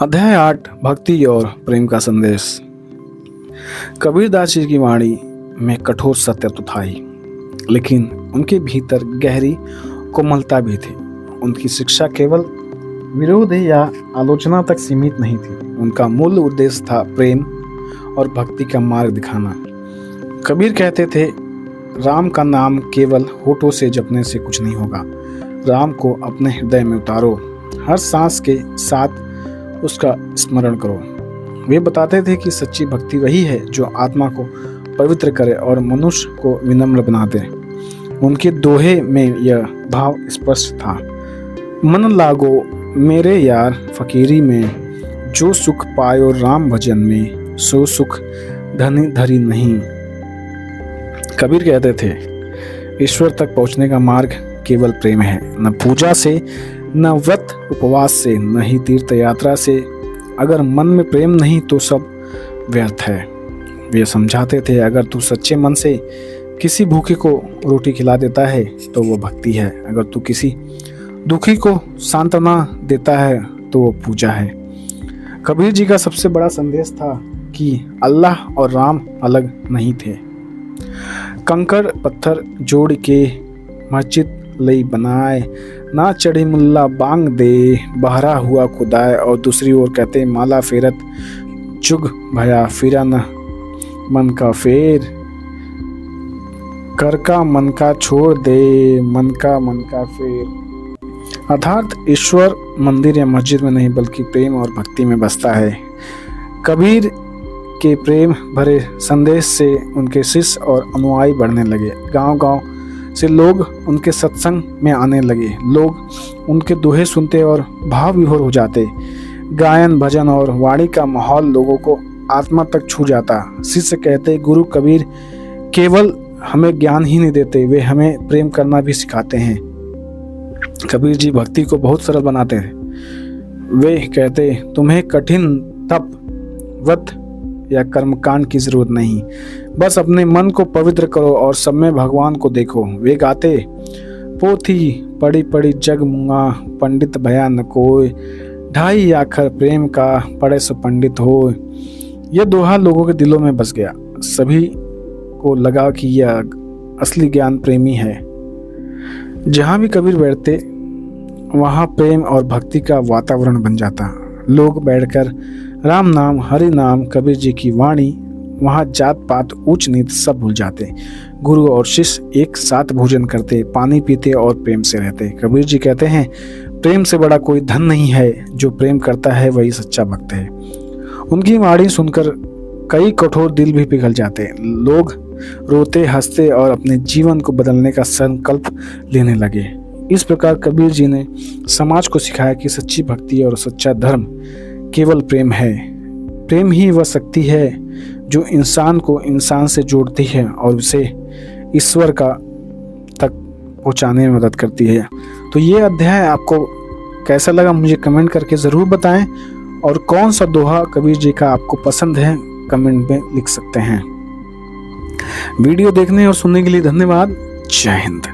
अध्याय 8 भक्ति और प्रेम का संदेश। कबीरदास जी की वाणी में कठोर सत्य तो था ही, लेकिन उनके भीतर गहरी कोमलता भी थी। उनकी शिक्षा केवल विरोध या आलोचना तक सीमित नहीं थी। उनका मूल उद्देश्य था प्रेम और भक्ति का मार्ग दिखाना। कबीर कहते थे, राम का नाम केवल होठों से जपने से कुछ नहीं होगा। राम को अपने हृदय में उतारो, हर सांस के साथ उसका स्मरण करो। वे बताते थे कि सच्ची भक्ति वही है जो आत्मा को पवित्र करे और मनुष्य को विनम्र बना दे। उनके दोहे में यह भाव स्पष्ट था, मन लागो मेरे यार फकीरी में, जो सुख पायो राम भजन में, सो सुख धनी धरी नहीं। कबीर कहते थे, ईश्वर तक पहुंचने का मार्ग केवल प्रेम है, न पूजा से, न व्रत उपवास से, न ही तीर्थ यात्रा से। अगर मन में प्रेम नहीं तो सब व्यर्थ है। वे समझाते थे, अगर तू सच्चे मन से किसी भूखे को रोटी खिला देता है तो वो भक्ति है। अगर तू किसी दुखी को सांत्वना देता है तो वो पूजा है। कबीर जी का सबसे बड़ा संदेश था कि अल्लाह और राम अलग नहीं थे। कंकड़ पत्थर जोड़ के मस्जिद लई बनाए, ना चढ़ी मुल्ला बांग दे, बहरा हुआ खुदाए। और दूसरी ओर कहते, माला फेरत जुग भया, फिरा न मन का फेर, कर का मन का छोड़ दे, मन का फेर। अर्थात ईश्वर मंदिर या मस्जिद में नहीं बल्कि प्रेम और भक्ति में बसता है। कबीर के प्रेम भरे संदेश से उनके शिष्य और अनुयायी बढ़ने लगे। गांव-गांव से लोग उनके सत्संग में आने लगे। लोग उनके दोहे सुनते और भाव विभोर हो जाते। गायन, भजन और वाणी का माहौल लोगों को आत्मा तक छू जाता। शिष्य कहते, गुरु कबीर केवल हमें ज्ञान ही नहीं देते, वे हमें प्रेम करना भी सिखाते हैं। कबीर जी भक्ति को बहुत सरल बनाते थे। वे कहते, तुम्हें कठिन तप, व्रत या कर्मकांड की जरूरत नहीं, बस अपने मन को पवित्र करो और सब में भगवान को देखो। वे गाते, पोथी पढ़ी पढ़ी जग मुआ, पंडित भया न कोय, ढाई आखर प्रेम का, पढ़े सो पंडित हो। यह दोहा लोगों के दिलों में बस गया। सभी को लगा कि यह असली ज्ञान प्रेमी है। जहाँ भी कबीर बैठते वहाँ प्रेम और भक्ति का वातावरण बन जाता। लोग बैठकर राम नाम, हरि नाम, कबीर जी की वाणी, वहाँ जात पात ऊंच नीच सब भूल जाते। गुरु और शिष्य एक साथ भोजन करते, पानी पीते और प्रेम से रहते। कबीर जी कहते हैं, प्रेम से बड़ा कोई धन नहीं है, जो प्रेम करता है वही सच्चा भक्त है। उनकी वाणी सुनकर कई कठोर दिल भी पिघल जाते। लोग रोते, हंसते और अपने जीवन को बदलने का संकल्प लेने लगे। इस प्रकार कबीर जी ने समाज को सिखाया कि सच्ची भक्ति और सच्चा धर्म केवल प्रेम है। प्रेम ही वह शक्ति है जो इंसान को इंसान से जोड़ती है और उसे ईश्वर का तक पहुंचाने में मदद करती है। तो ये अध्याय आपको कैसा लगा मुझे कमेंट करके ज़रूर बताएं, और कौन सा दोहा कबीर जी का आपको पसंद है कमेंट में लिख सकते हैं। वीडियो देखने और सुनने के लिए धन्यवाद। जय हिंद।